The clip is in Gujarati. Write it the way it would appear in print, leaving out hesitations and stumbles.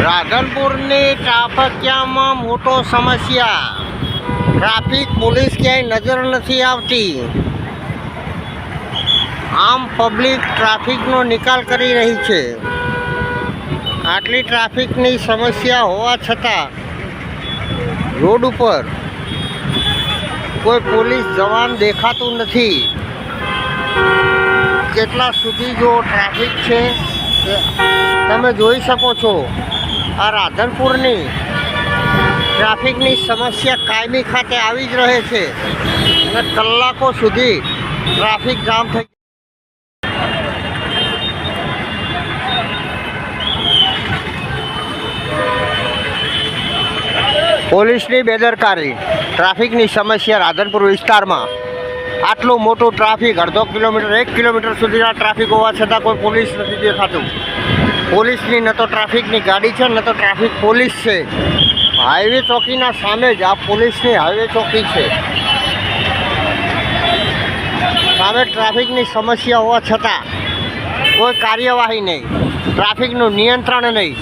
રાધનપુરની ટ્રાફિક જામમાં મોટો સમસ્યા. ટ્રાફિક પોલીસ ક્યાંય નજર નથી આવતી. આમ પબ્લિક ટ્રાફિકનો નિકાલ કરી રહી છે. આટલી ટ્રાફિકની સમસ્યા હોવા છતાં રોડ ઉપર કોઈ પોલીસ જવાન દેખાતું નથી. કેટલા સુધી જો ટ્રાફિક છે તમે જોઈ શકો છો. આ રાધનપુરની ટ્રાફિકની સમસ્યા કાયમી ખાતે આવી જ રહે છે અને કલાકો સુધી ટ્રાફિક જામ થઈ. પોલીસની બેદરકારી. ટ્રાફિકની સમસ્યા રાધનપુર વિસ્તારમાં. આટલું મોટું ટ્રાફિક, અડધો કિલોમીટર 1 કિલોમીટર સુધીના ટ્રાફિક હોવા છતાં કોઈ પોલીસ નથી દેખાતું. પોલીસની ન તો ટ્રાફિકની ગાડી છે ન તો ટ્રાફિક પોલીસ છે. હાઈવે ચોકીના સામે જ આ પોલીસની હાઈવે ચોકી છે. સામે ટ્રાફિકની સમસ્યા હોવા છતાં કોઈ કાર્યવાહી નહીં, ટ્રાફિકનું નિયંત્રણ નહીં.